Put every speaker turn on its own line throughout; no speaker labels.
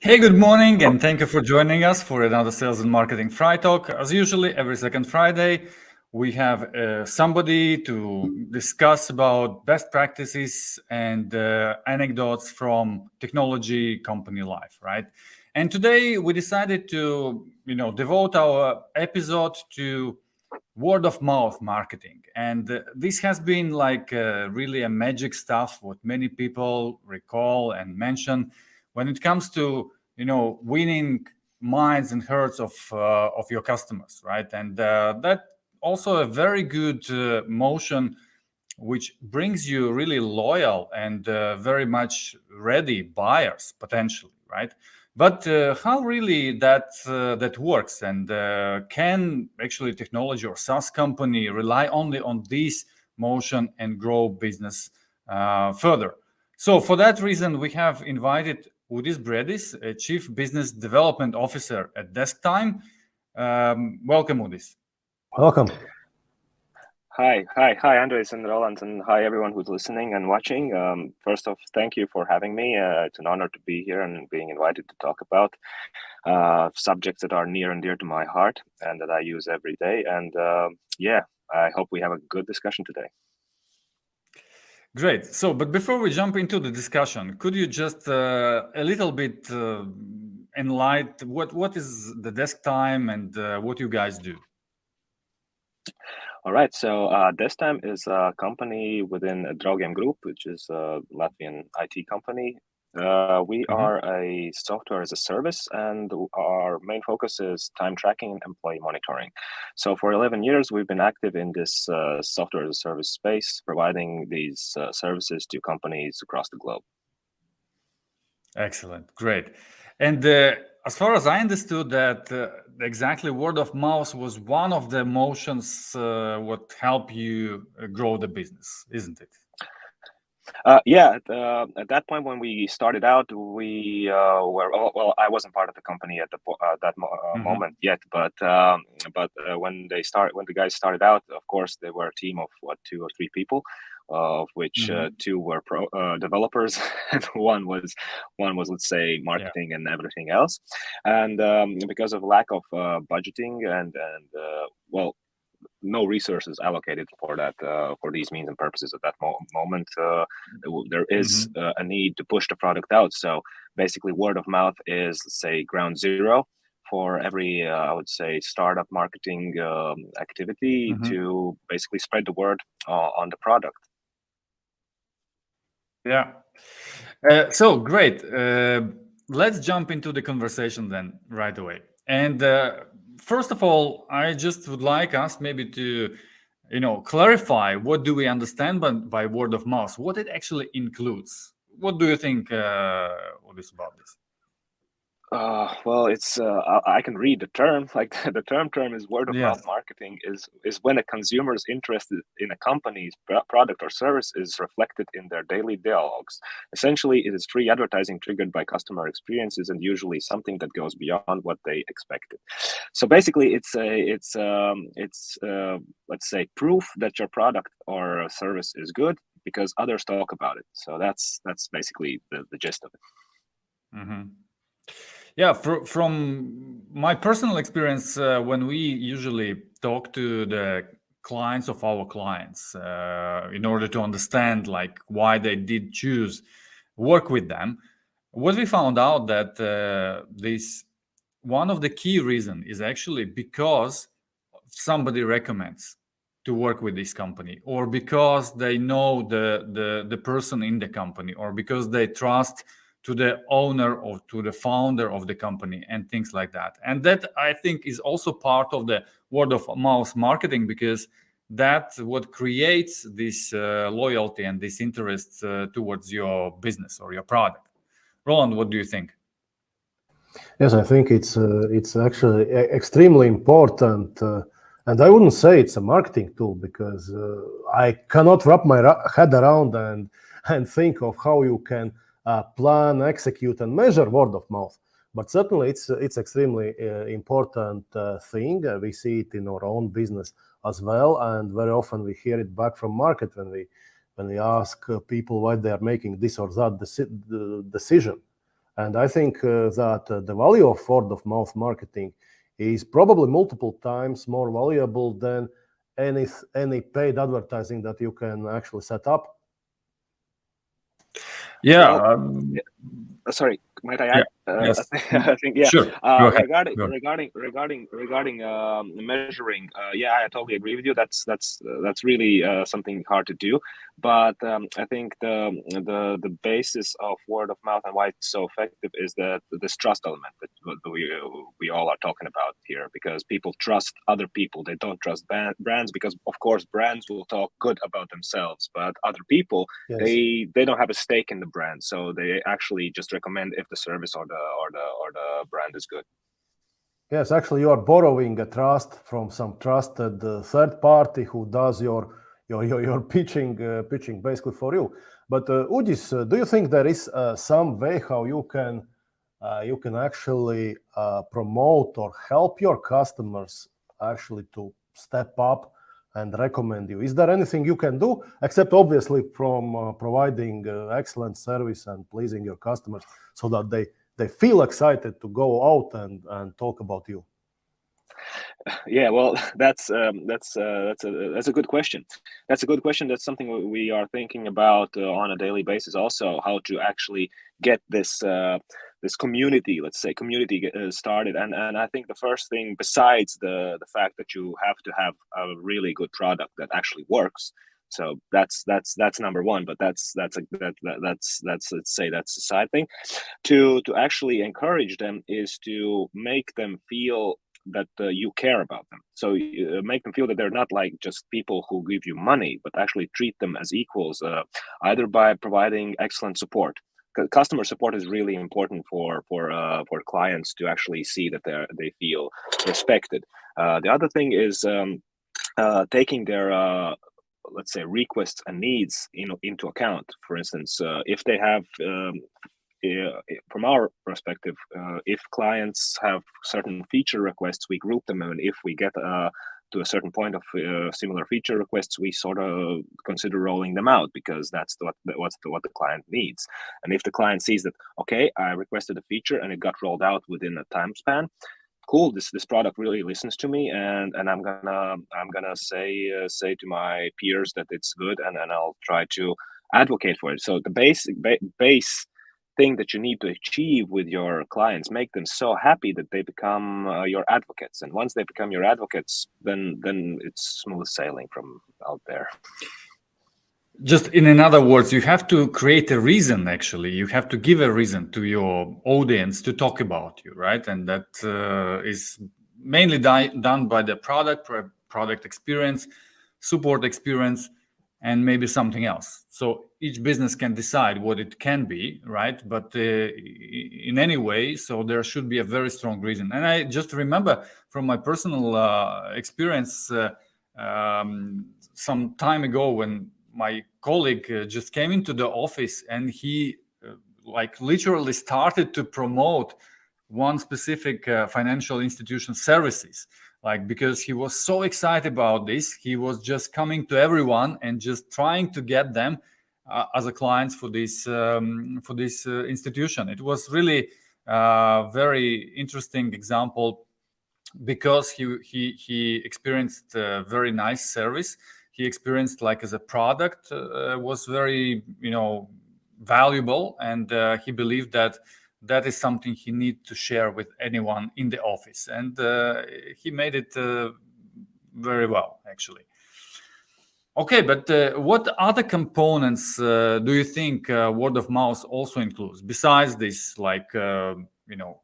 Hey, good morning, and thank you for joining us for another Sales and Marketing Fry Talk. As usually, every second Friday, we have somebody to discuss about best practices and anecdotes from technology company life, right? And today we decided to, devote our episode to word of mouth marketing, and this has been like really a magic stuff what many people recall and mention when it comes to winning minds and hearts of your customers, right? And that also a very good motion which brings you really loyal and very much ready buyers potentially, right? But how really that works, and can actually technology or SaaS company rely only on this motion and grow business further? So for that reason, we have invited Uģis Briedis, a Chief Business Development Officer at DeskTime. Welcome, Uģis.
Welcome.
Hi, Andres and Roland, and hi, everyone who's listening and watching. First off, thank you for having me. It's an honor to be here and being invited to talk about subjects that are near and dear to my heart and that I use every day. And I hope we have a good discussion today.
Great. So, but before we jump into the discussion, could you just a little bit enlighten what is the DeskTime and what you guys do?
All right, so DeskTime is a company within Draugiem Group, which is a Latvian IT company. We are a software as a service, and our main focus is time tracking and employee monitoring. So for 11 years, we've been active in this software as a service space, providing these services to companies across the globe.
Excellent, great. And as far as I understood that exactly word of mouth was one of the motions what help you grow the business, isn't it?
At that point when we started out, we were I wasn't part of the company at that moment yet, but when the guys started out, of course they were a team of 2 or 3 people, of which 2 were developers and one was let's say marketing and everything else, and because of lack of budgeting and no resources allocated for that for these means and purposes at that moment. There is a need to push the product out. So basically, word of mouth is, let's say, ground zero for every I would say startup marketing activity to basically spread the word on the product.
Yeah. So great. Let's jump into the conversation then right away. And first of all, I just would like us maybe to, clarify what do we understand by word of mouth, what it actually includes. What do you think, Uģis, about this?
Well, it's I can read the term. Like the term is word of mouth marketing is when a consumer is interested in a company's product or service is reflected in their daily dialogues. Essentially, it is free advertising triggered by customer experiences and usually something that goes beyond what they expected. So basically, it's let's say proof that your product or service is good because others talk about it. So that's basically the gist of it.
Yeah, from my personal experience, when we usually talk to the clients of our clients in order to understand like why they did choose work with them, what we found out that this one of the key reason is actually because somebody recommends to work with this company, or because they know the person in the company, or because they trust to the owner or to the founder of the company and things like that. And that, I think, is also part of the word of mouth marketing, because that's what creates this loyalty and this interest towards your business or your product. Roland, what do you think?
Yes, I think it's actually extremely important, and I wouldn't say it's a marketing tool, because I cannot wrap my head around and think of how you can plan, execute, and measure word of mouth. But certainly, it's extremely important thing. We see it in our own business as well, and very often we hear it back from market when we ask people why they are making this or that decision. And I think that the value of word of mouth marketing is probably multiple times more valuable than any paid advertising that you can actually set up.
Yeah.
Well, sorry, might I add?
Yes.
I think yeah.
Sure. Go ahead.
Regarding measuring, yeah, I totally agree with you. That's really something hard to do. But I think the basis of word of mouth and why it's so effective is this trust element that we all are talking about here, because people trust other people. They don't trust brands, because of course brands will talk good about themselves, but other people,
Yes.
they don't have a stake in the brand, so they actually just recommend if the service or the brand is good.
Yes, actually, you are borrowing a trust from some trusted third party who does your pitching basically for you. But Uģis, do you think there is some way how you can actually promote or help your customers actually to step up and recommend you? Is there anything you can do, except obviously from providing excellent service and pleasing your customers so that they feel excited to go out and talk about you?
Yeah, well, that's a good question. That's a good question. That's something we are thinking about on a daily basis. Also, how to actually get this community, let's say, started. And I think the first thing, besides the fact that you have to have a really good product that actually works. So that's number one. But that's let's say that's a side thing. To actually encourage them is to make them feel that you care about them. So make them feel that they're not like just people who give you money, but actually treat them as equals, either by providing excellent support. Customer support is really important for clients to actually see that they feel respected. The other thing is taking their let's say requests and needs into account. For instance, if they have from our perspective, if clients have certain feature requests, we group them, and if we get to a certain point of similar feature requests, we sort of consider rolling them out, because that's what the client needs. And if the client sees that, okay, I requested a feature and it got rolled out within a time span, cool, this product really listens to me, and I'm gonna say to my peers that it's good, and I'll try to advocate for it. So the base thing that you need to achieve with your clients, make them so happy that they become your advocates. And once they become your advocates, then it's smooth sailing from out there.
Just in other words, you have to create a reason. Actually, you have to give a reason to your audience to talk about you, right? And that is mainly done by the product experience, support experience, and maybe something else. So each business can decide what it can be, right? But in any way, so there should be a very strong reason. And I just remember from my personal experience some time ago, when my colleague just came into the office, and he like literally started to promote one specific financial institution services. Like, because he was so excited about this, he was just coming to everyone and just trying to get them as a clients for this institution. It was really a very interesting example, because he experienced a very nice service. He experienced, like, as a product was very valuable, and he believed that is something he needs to share with anyone in the office, and he made it very well, actually. Okay, but what other components do you think word of mouth also includes, besides this, like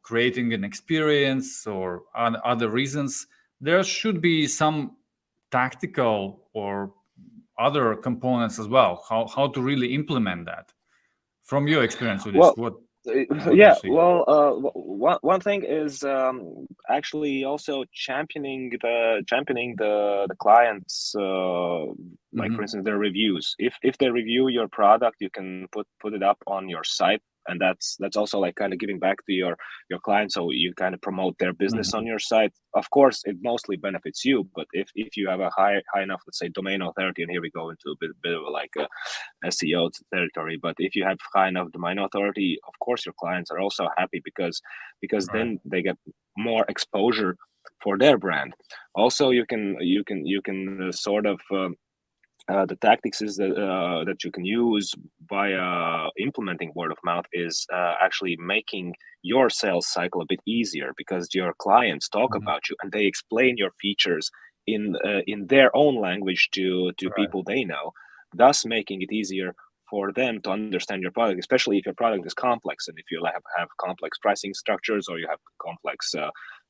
creating an experience or other reasons? There should be some tactical or other components as well. How to really implement that from your experience with this? What
yeah, well, one thing is actually also championing the clients, like for instance their reviews. If they review your product, you can put it up on your site and that's also like kind of giving back to your clients. So you kind of promote their business on your site. Of course, it mostly benefits you, but if you have a high enough, let's say, domain authority, and here we go into a bit of like a SEO territory, but if you have high enough domain authority, of course your clients are also happy because then they get more exposure for their brand. Also, you can sort of the tactics is that you can use by implementing word of mouth is actually making your sales cycle a bit easier, because your clients talk about you and they explain your features in their own language to people they know, thus making it easier for them to understand your product, especially if your product is complex and if you have complex pricing structures or you have complex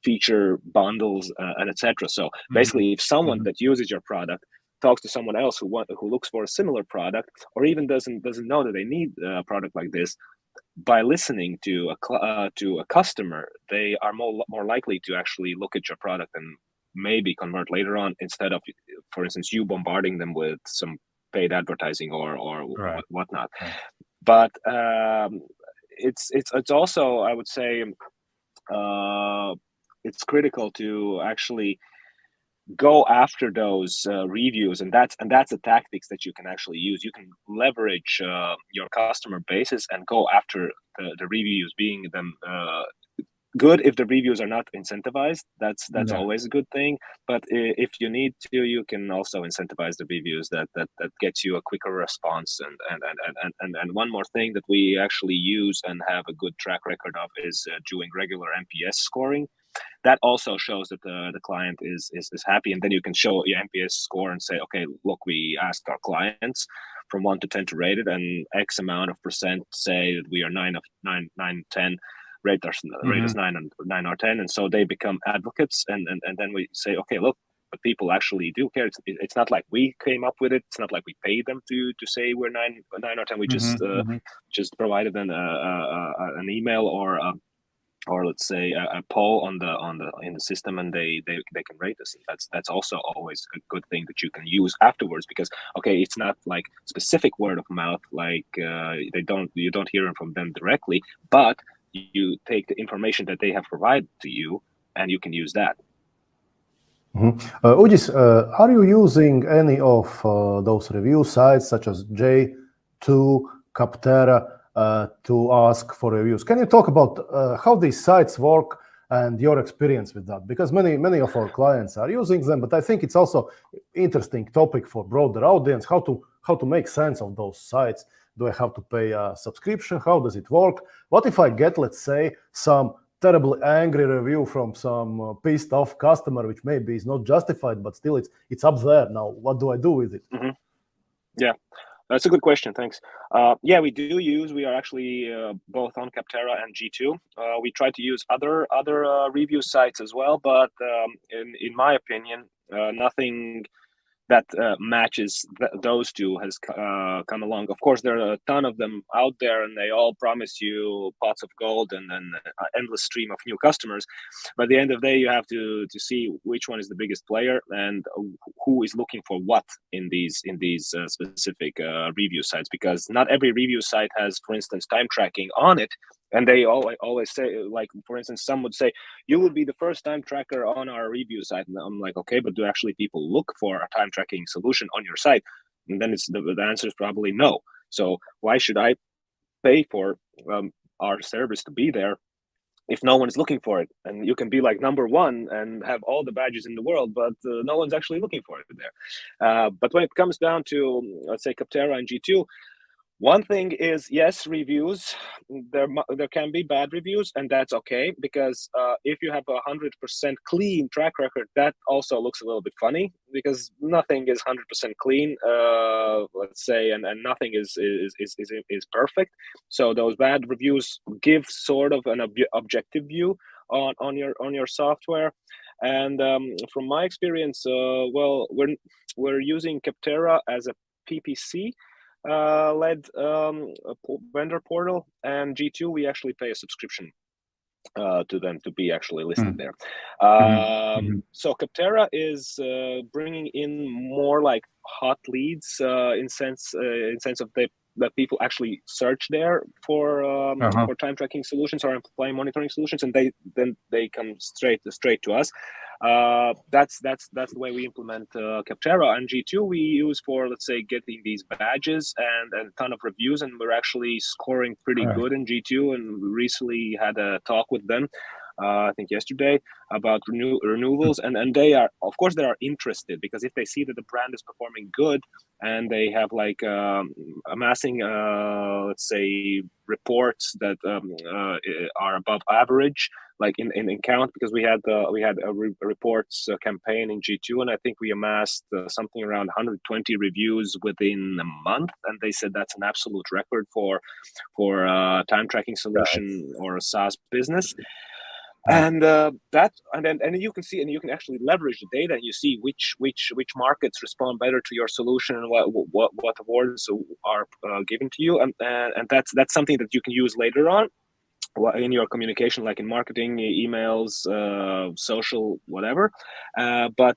feature bundles and etc. So basically, if someone that uses your product talks to someone else who looks for a similar product, or even doesn't know that they need a product like this, by listening to a customer, they are more likely to actually look at your product and maybe convert later on, instead of, for instance, you bombarding them with some paid advertising or whatnot. But it's also, I would say, it's critical to actually go after those reviews, and that's the tactics that you can actually use. You can leverage your customer bases and go after the reviews, being them good. If the reviews are not incentivized, that's always a good thing. But if you need to, you can also incentivize the reviews that gets you a quicker response. And one more thing that we actually use and have a good track record of is doing regular NPS scoring. That also shows that the client is happy, and then you can show your NPS score and say, okay, look, we asked our clients from 1 to 10 to rate it, and X amount of percent say that we are 9 of 10. Rate us 9 or 10, and so they become advocates, and then we say, okay, look, but people actually do care. It's not like we came up with it. It's not like we paid them to say we're 9 or 10. We just provided an email or let's say a poll in the system, and they can rate us. That's also always a good thing that you can use afterwards, because okay, it's not like specific word of mouth, like you don't hear from them directly, but you take the information that they have provided to you and you can use that.
Uģis, are you using any of those review sites such as J2, Capterra to ask for reviews? Can you talk about how these sites work and your experience with that? Because many of our clients are using them, but I think it's also interesting topic for broader audience, how to make sense of those sites. Do I have to pay a subscription? How does it work? What if I get, let's say, some terribly angry review from some pissed off customer, which maybe is not justified, but still it's up there now. What do I do with it?
Yeah, that's a good question. Thanks. Yeah, we are actually both on Capterra and G2. We try to use other review sites as well, but in my opinion, nothing that matches those two has come along. Of course, there are a ton of them out there, and they all promise you pots of gold and an endless stream of new customers. But at the end of the day, you have to see which one is the biggest player and who is looking for what in these specific review sites. Because not every review site has, for instance, time tracking on it. And they always say, like, for instance, some would say, you will be the first time tracker on our review site. And I'm like, okay, but do actually people look for a time tracking solution on your site? And then the answer is probably no. So why should I pay for our service to be there if no one is looking for it? And you can be like number one and have all the badges in the world, but no one's actually looking for it there. But when it comes down to, let's say, Capterra and G2, one thing is, yes, reviews, there can be bad reviews, and that's okay, because if you have 100% clean track record, that also looks a little bit funny, because nothing is 100% clean, let's say, and nothing is perfect. So those bad reviews give sort of an objective view on your software. And from my experience, well, we're using Capterra as a PPC led vendor portal, and G2 we actually pay a subscription to them to be actually listed there. So Capterra is bringing in more like hot leads in sense of they that people actually search there for time tracking solutions or employee monitoring solutions, and they come straight to us. That's the way we implement Capterra. And G2 we use for, let's say, getting these badges and a ton of reviews, and we're actually scoring pretty good in G2. And we recently had a talk with them, I think yesterday, about renewals, and they are, of course, they are interested, because if they see that the brand is performing good and they have like amassing, let's say, reports that are above average, like in count, because we had a reports campaign in G2, and I think we amassed something around 120 reviews within a month, and they said that's an absolute record for time tracking solution or a SaaS business. And then you can see, and you can actually leverage the data, and you see which markets respond better to your solution, and what awards are given to you, and that's something that you can use later on in your communication, like in marketing, emails, social, whatever. But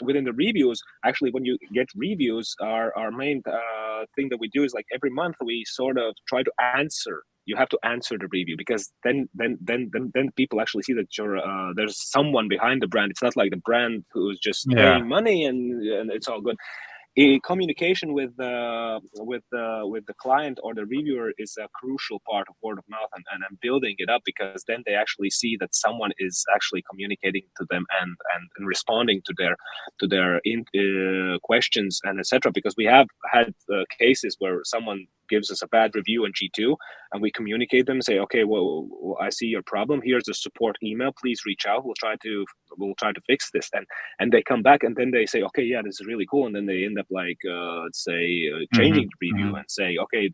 within the reviews, actually, when you get reviews, our main thing that we do is, like, every month we sort of try to answer. You have to answer the review, because then people actually see that you're there's someone behind the brand. It's not like the brand who's just paying money and it's all good. Communication with the client or the reviewer is a crucial part of word of mouth, and building it up, because then they actually see that someone is actually communicating to them and responding to their questions and etc. Because we have had cases where someone gives us a bad review in G2, and we communicate them and say, okay, well, I see your problem. Here's the support email. Please reach out. We'll try to fix this. And they come back, and then they say, okay, yeah, this is really cool. And then they end up, like, let's say, changing the review and say, okay,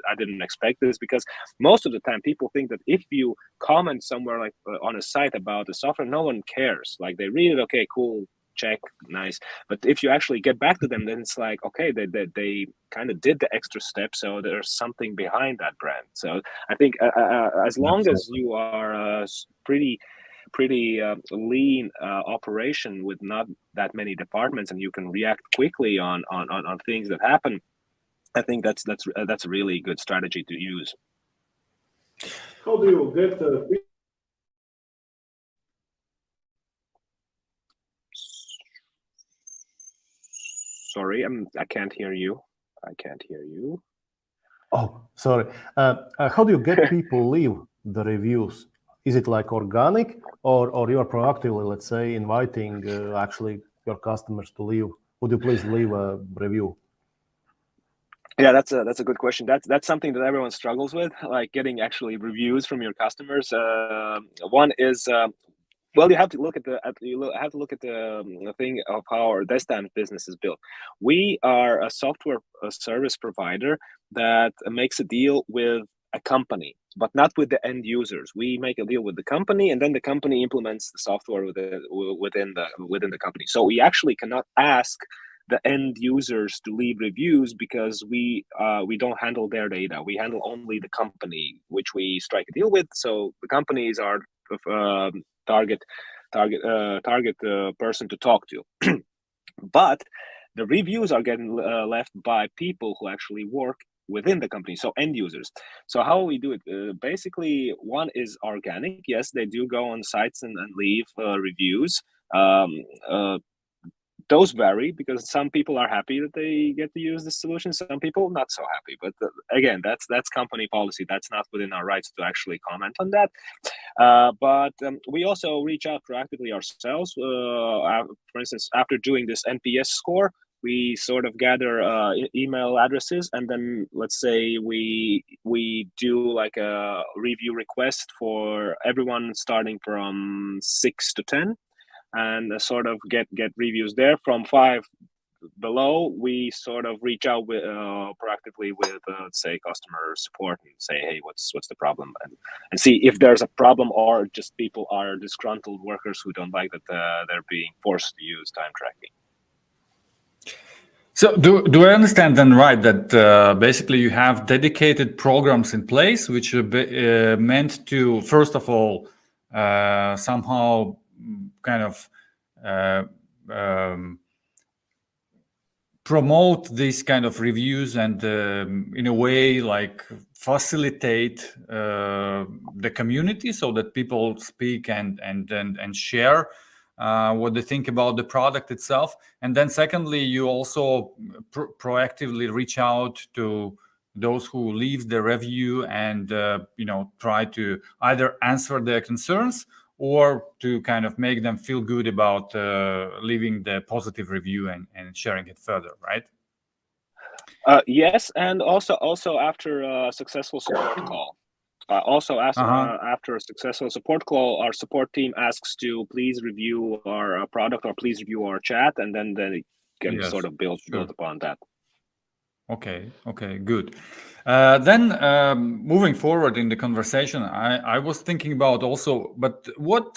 I didn't expect this, because most of the time people think that if you comment somewhere, like on a site about the software, no one cares. Like, they read it, okay, cool, check, nice. But if you actually get back to them, then it's like, okay, they kind of did the extra step, so there's something behind that brand. So I think as long as you are pretty lean operation with not that many departments, and you can react quickly on things that happen, I think that's a really good strategy to use.
How do you get
Sorry, I can't hear you.
Oh, sorry. How do you get people leave the reviews? Is it like organic, or you are proactively, let's say, inviting actually your customers to leave? Would you please leave a review?
Yeah, that's a good question. That's something that everyone struggles with, like getting actually reviews from your customers. One is, well, you have to look at the thing of how our DeskTime business is built. We are a software service provider that makes a deal with a company, but not with the end users. We make a deal with the company, and then the company implements the software within the company. So we actually cannot ask the end users to leave reviews, because we don't handle their data. We handle only the company, which we strike a deal with. So the companies are target person to talk to. But the reviews are getting left by people who actually work within the company, so end users. So how we do it? Basically, one is organic. Yes, they do go on sites and leave reviews. Those vary, because some people are happy that they get to use the solution, some people not so happy. But again, that's company policy. That's not within our rights to actually comment on that. But we also reach out proactively ourselves. For instance, after doing this NPS score, we sort of gather email addresses, and then let's say we do like a review request for everyone starting from 6 to 10. And sort of get reviews there. From 5 below, we sort of reach out with proactively with let's say customer support, and say, hey, what's the problem, and see if there's a problem, or just people are disgruntled workers who don't like that they're being forced to use time tracking.
So do I understand then right that basically you have dedicated programs in place which are meant to, first of all, somehow kind of promote these kind of reviews and in a way like facilitate the community so that people speak and share what they think about the product itself. And then secondly, you also proactively reach out to those who leave the review and try to either answer their concerns or to kind of make them feel good about leaving the positive review and sharing it further, right?
Yes, and also after a successful support call. After a successful support call, our support team asks to please review our product or please review our chat, and then they can sort of build upon that.
Okay, good. Then moving forward in the conversation, I was thinking about also, but what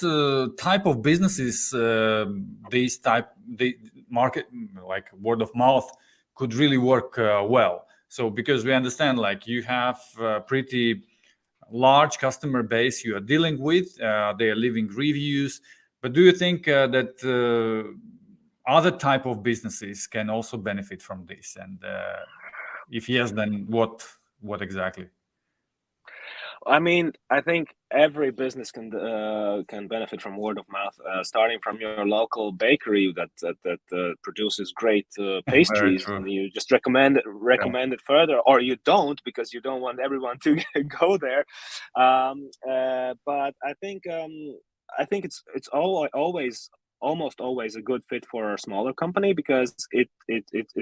type of businesses the market, like word of mouth, could really work well? So because we understand like you have pretty large customer base you are dealing with, they are leaving reviews, but do you think that other type of businesses can also benefit from this? And if yes, then what exactly?
I mean, I think every business can benefit from word of mouth, starting from your local bakery that produces great pastries, and you just recommend it further, or you don't because you don't want everyone to go there. But I think it's almost always a good fit for a smaller company because it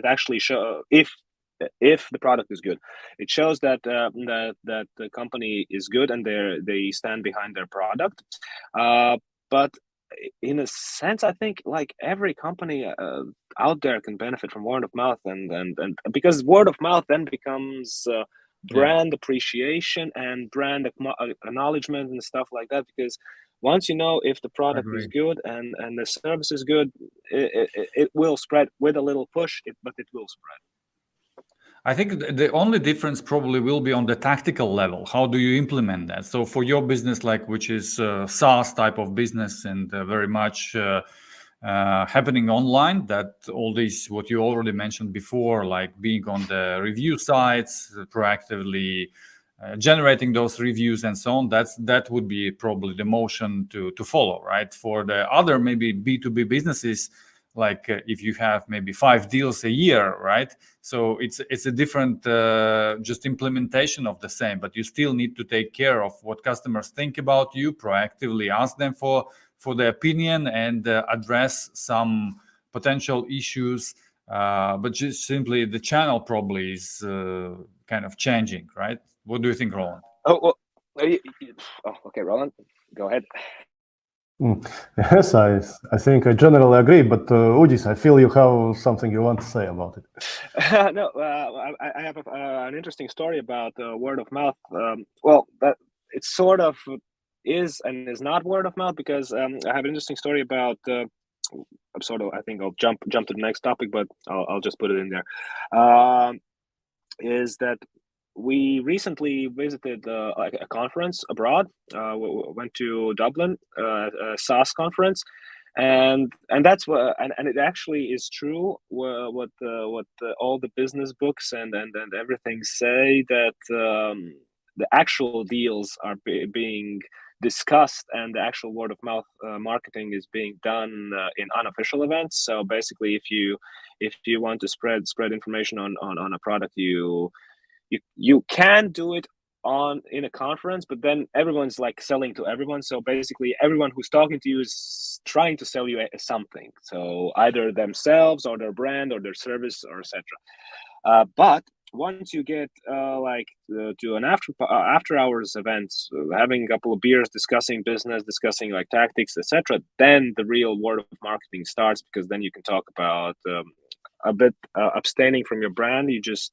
actually shows if the product is good, it shows that that the company is good and they stand behind their product. But in a sense, I think like every company out there can benefit from word of mouth, and because word of mouth then becomes brand appreciation and brand acknowledgement and stuff like that. Because once you know if the product is good and the service is good, it will spread with a little push, but it will spread.
I think the only difference probably will be on the tactical level. How do you implement that? So for your business, like which is SaaS type of business and very much happening online, that all these, what you already mentioned before, like being on the review sites, proactively generating those reviews and so on, that would be probably the motion to follow, right? For the other maybe B2B businesses, like if you have maybe 5 deals a year, right? So it's a different just implementation of the same, but you still need to take care of what customers think about you, proactively ask them for their opinion and address some potential issues. But just simply the channel probably is kind of changing, right? What do you think, Roland?
Okay, Roland, go ahead.
Yes, I think I generally agree, but Uģis, I feel you have something you want to say about it.
No, I have an interesting story about word of mouth. Well, that it sort of is and is not word of mouth because I have an interesting story about. I think I'll jump to the next topic, but I'll just put it in there. Is that we recently visited a conference abroad. Went to Dublin, a SaaS conference, and that's what and it actually is true. What all the business books and everything say that the actual deals are being discussed and the actual word of mouth marketing is being done in unofficial events. So basically, if you want to spread information on a product, you can do it in a conference, but then everyone's like selling to everyone. So basically everyone who's talking to you is trying to sell you something. So either themselves or their brand or their service or etc. But once you get to an after hours events, having a couple of beers, discussing business, discussing like tactics, etc., then the real word of marketing starts, because then you can talk about a bit abstaining from your brand. You just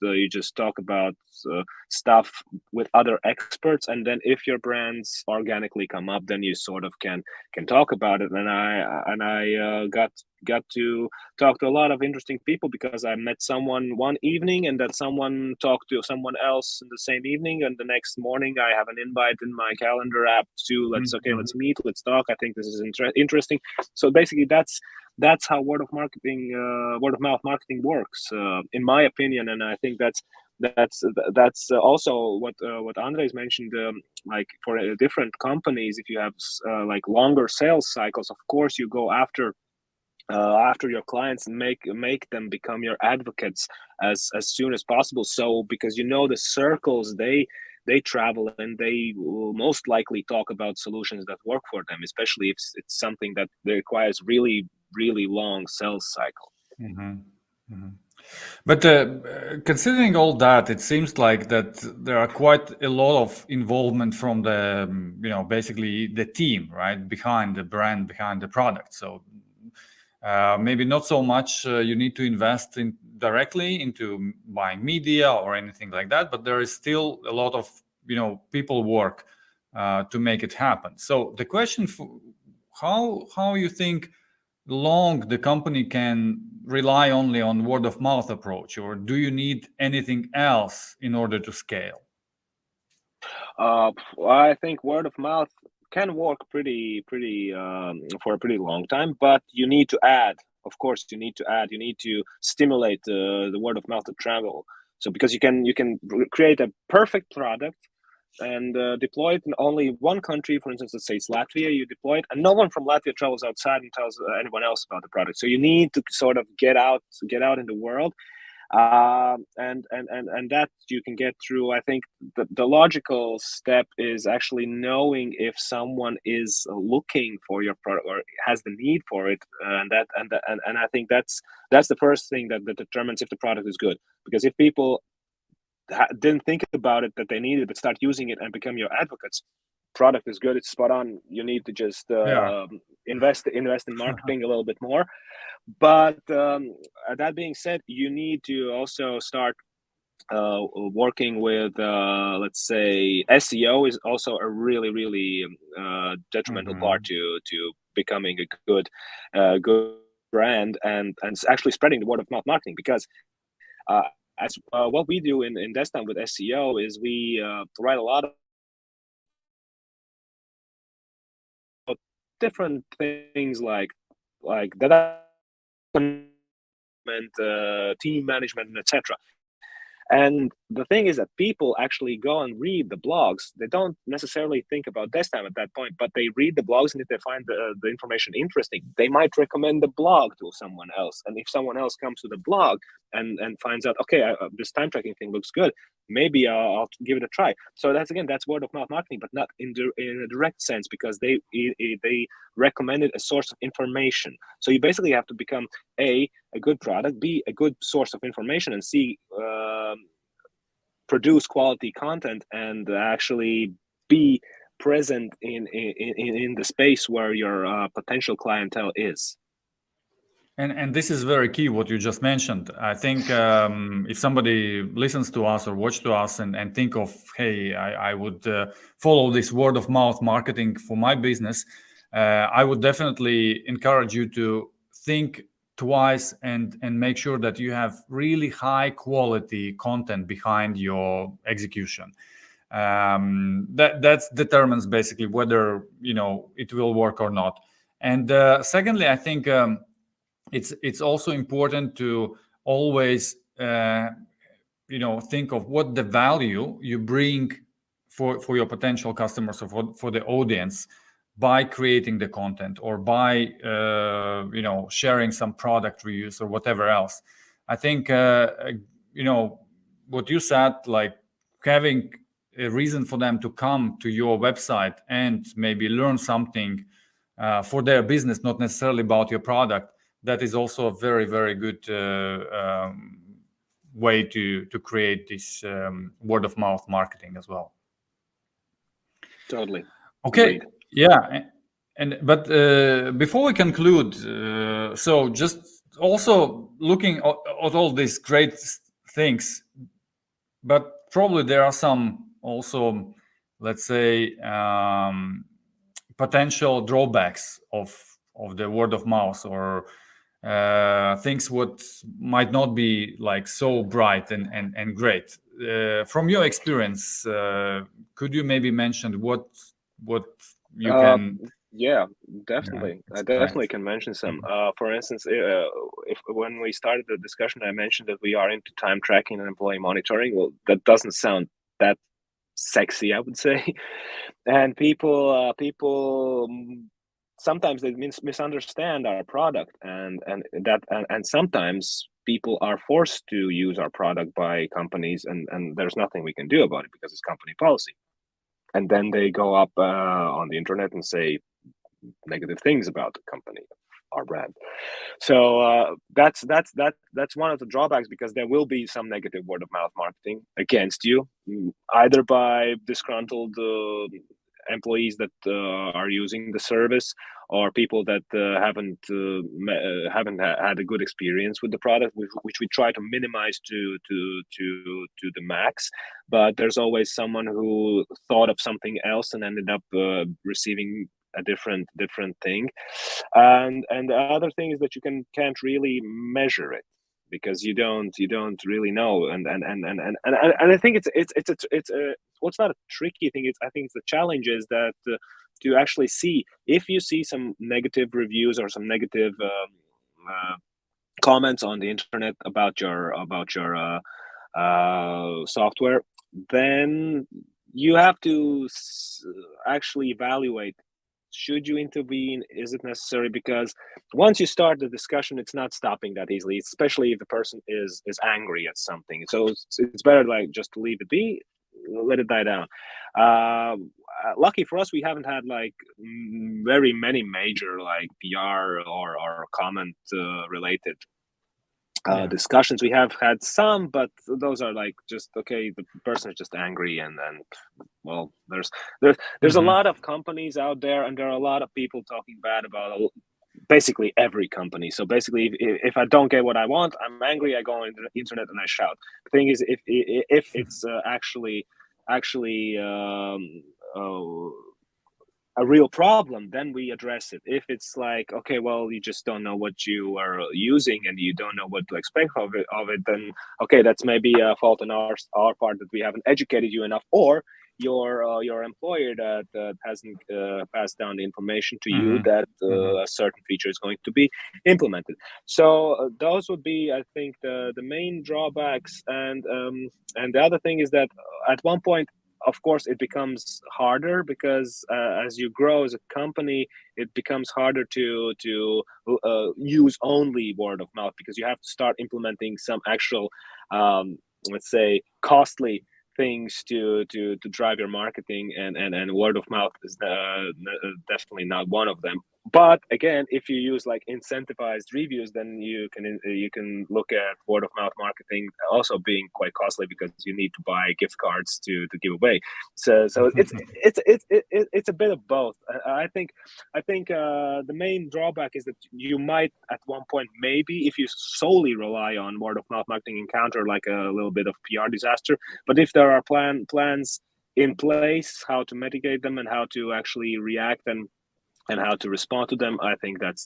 talk about stuff with other experts, and then if your brands organically come up, then you sort of can talk about it. And I got to talk to a lot of interesting people because I met someone one evening, and that someone talked to someone else in the same evening, and the next morning I have an invite in my calendar app to let's meet, let's talk. I think this is interesting. So basically, that's how word of mouth marketing works, in my opinion. And I think that's also what Andres mentioned. Like for different companies, if you have like longer sales cycles, of course you go after your clients and make them become your advocates as soon as possible. So because the circles they travel, and they will most likely talk about solutions that work for them, especially if it's something that requires really, really long sales cycle.
But considering all that, it seems like that there are quite a lot of involvement from the, basically the team, right, behind the brand, behind the product. So maybe not so much you need to invest directly into buying media or anything like that, but there is still a lot of people work to make it happen. So the question for how you think long the company can rely only on word of mouth approach, or do you need anything else in order to scale?
I think word of mouth can work pretty for a pretty long time, but you need to add. Of course, you need to stimulate the word of mouth to travel. So because you can create a perfect product and deploy it in only one country. For instance, let's say it's Latvia. You deploy it, and no one from Latvia travels outside and tells anyone else about the product. So you need to sort of get out in the world. And that you can get through. I think the logical step is actually knowing if someone is looking for your product or has the need for it, and I think that's the first thing that determines if the product is good. Because if people didn't think about it that they needed it, but start using it and become your advocates, product is good, it's spot on, you need to just invest in marketing a little bit more. But that being said, you need to also start working with, let's say, SEO is also a really, really detrimental part to becoming a good brand and actually spreading the word of mouth marketing. Because as what we do in DeskTime with SEO is we write a lot of different things like data management, team management, etc. And the thing is that people actually go and read the blogs. They don't necessarily think about DeskTime at that point, but they read the blogs, and if they find the information interesting, they might recommend the blog to someone else. And if someone else comes to the blog and finds out, okay, this time tracking thing looks good, maybe I'll give it a try. So that's word of mouth marketing, but not in a direct sense, because they recommended a source of information. So you basically have to become a good product, B, a good source of information, and C, produce quality content, and actually be present in the space where your potential clientele is.
And this is very key, what you just mentioned. I think if somebody listens to us or watch to us and think of, hey, I would follow this word of mouth marketing for my business, I would definitely encourage you to think twice and make sure that you have really high quality content behind your execution. That determines basically whether it will work or not. And secondly, I think it's also important to always think of what the value you bring for your potential customers or for the audience by creating the content, or by sharing some product reviews or whatever else. I think what you said, like having a reason for them to come to your website and maybe learn something for their business, not necessarily about your product, that is also a very, very good way to create this word of mouth marketing as well.
Totally.
Okay.
Agreed.
Yeah. But before we conclude, so just also looking at all these great things, but probably there are some also, let's say, potential drawbacks of the word of mouth, or things what might not be like so bright and great. From your experience, could you maybe mention what you can
Yeah, definitely. I definitely
Right.
can mention some. For instance, if when we started the discussion, I mentioned that we are into time tracking and employee monitoring. Well, that doesn't sound that sexy, I would say. And people sometimes they misunderstand our product, and sometimes people are forced to use our product by companies, and there's nothing we can do about it because it's company policy. And then they go up on the internet and say negative things about the company, our brand. So that's one of the drawbacks, because there will be some negative word of mouth marketing against you, either by disgruntled employees that are using the service, or people that haven't had a good experience with the product, which we try to minimize to the max. But there's always someone who thought of something else and ended up receiving a different thing. And the other thing is that you can't really measure it, because you don't really know. And I think it's what's not a tricky thing. I think the challenge is that to actually see, if you see some negative reviews or some negative comments on the internet about your software, then you have to actually evaluate, should you intervene? Is it necessary? Because once you start the discussion, it's not stopping that easily, especially if the person is angry at something. So it's better like just to leave it be, let it die down. Lucky for us, we haven't had like very many major like PR or comment related discussions. We have had some, but those are like just okay, the person is just angry, and well, there's a lot of companies out there, and there are a lot of people talking bad about basically every company. So basically, if I don't get what I want, I'm angry, I go on the internet and I shout. The thing is, if it's actually a real problem, then we address it. If it's like, okay, well, you just don't know what you are using and you don't know what to expect of it, then okay, that's maybe a fault on our part, that we haven't educated you enough, or your employer that hasn't passed down the information to you that a certain feature is going to be implemented. So those would be, I think, the main drawbacks. And the other thing is that at one point, of course, it becomes harder, because as you grow as a company, it becomes harder to use only word of mouth, because you have to start implementing some actual, let's say, costly things to drive your marketing, and word of mouth is definitely not one of them. But again, if you use like incentivized reviews, then you can look at word of mouth marketing also being quite costly, because you need to buy gift cards to give away. So it's a bit of both. I think the main drawback is that you might at one point, maybe if you solely rely on word of mouth marketing, encounter like a little bit of PR disaster. But if there are plans in place, how to mitigate them and how to actually react and how to respond to them, I think that's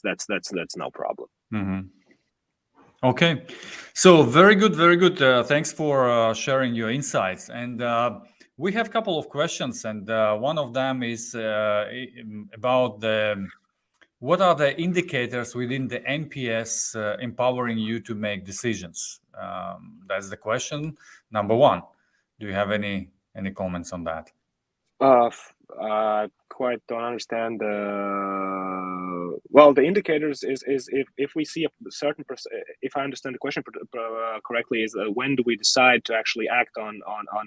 no problem.
Okay, so very good. Thanks for sharing your insights. And we have a couple of questions, and one of them is about what are the indicators within the NPS empowering you to make decisions? That's the question number one. Do you have any comments on that?
I quite don't understand. Well, the indicators is if we see a certain if I understand the question correctly, is when do we decide to actually act on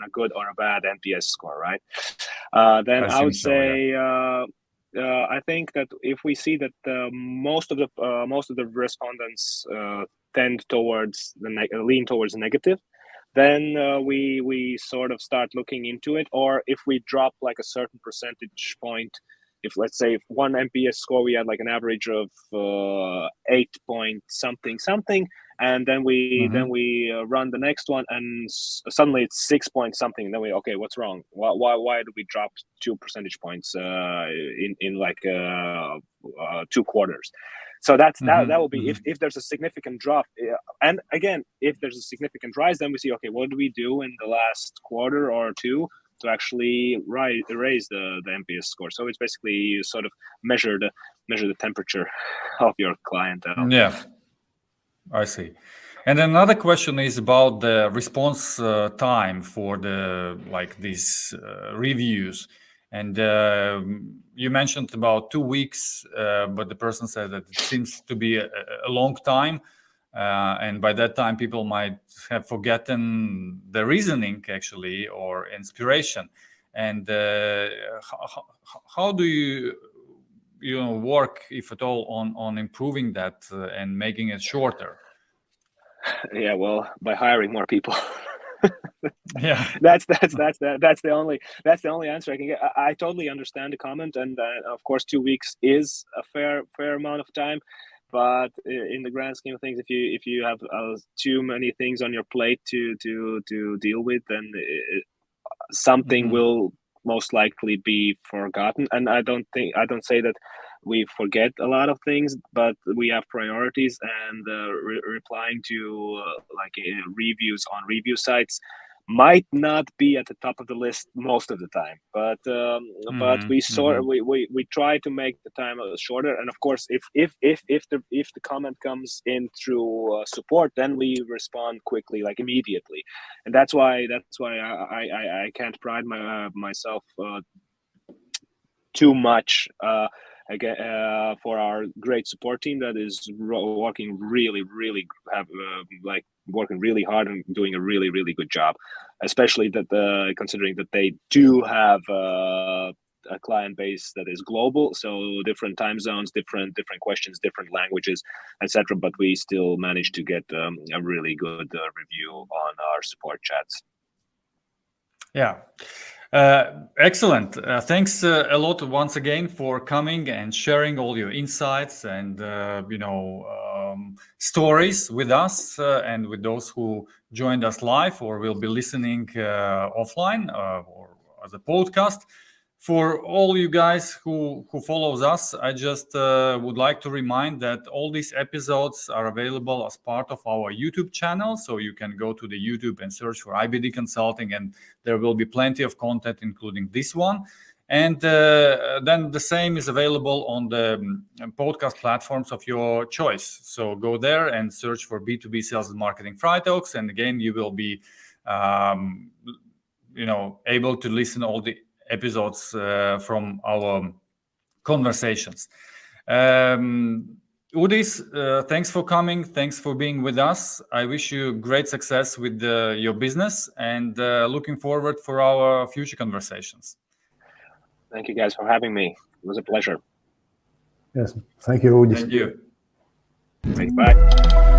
a good or a bad NPS score, right? Then I would say, yeah. I think that if we see that most of the respondents tend towards lean towards negative, then we sort of start looking into it. Or if we drop like a certain percentage point, if let's say if one NPS score we had like an average of 8 point something, and then we run the next one, and suddenly it's 6 point something, and then okay, what's wrong? Why do we drop 2 percentage points in like 2 quarters? So that will be if there's a significant drop. And again, if there's a significant rise, then we see, okay, what do we do in the last quarter or two? actually raise the NPS score. So it's basically you sort of measure the temperature of your clientele.
Yeah, I see. And another question is about the response time for these reviews. And you mentioned about 2 weeks, but the person said that it seems to be a long time. And by that time, people might have forgotten the reasoning, actually, or inspiration. And how do you work, if at all, on improving that and making it shorter?
Yeah, well, by hiring more people.
Yeah,
that's the only answer I can get. I totally understand the comment, and of course 2 weeks is a fair amount of time, but in the grand scheme of things, if you have too many things on your plate to deal with, then something will most likely be forgotten. And I don't say that we forget a lot of things, but we have priorities, and replying to reviews on review sites might not be at the top of the list most of the time, but we try to make the time shorter. And of course, if the comment comes in through support, then we respond quickly, like immediately. And that's why I can't pride myself too much for our great support team that is working really working really hard and doing a really good job, especially that considering that they do have a client base that is global, so different time zones, different questions, different languages, etc. But we still managed to get a really good review on our support chats.
Yeah. Excellent. Thanks a lot once again for coming and sharing all your insights and stories with us and with those who joined us live or will be listening offline or as a podcast. For all you guys who follows us, I just would like to remind that all these episodes are available as part of our YouTube channel. So you can go to the YouTube and search for IBD Consulting, and there will be plenty of content, including this one. And then the same is available on the podcast platforms of your choice. So go there and search for B2B Sales and Marketing Fry Talks. And again, you will be able to listen all the episodes from our conversations. Uģis, thanks for coming. Thanks for being with us. I wish you great success with your business, and looking forward for our future conversations.
Thank you guys for having me. It was a pleasure.
Yes, thank you, Uģis.
Thank you.
Bye.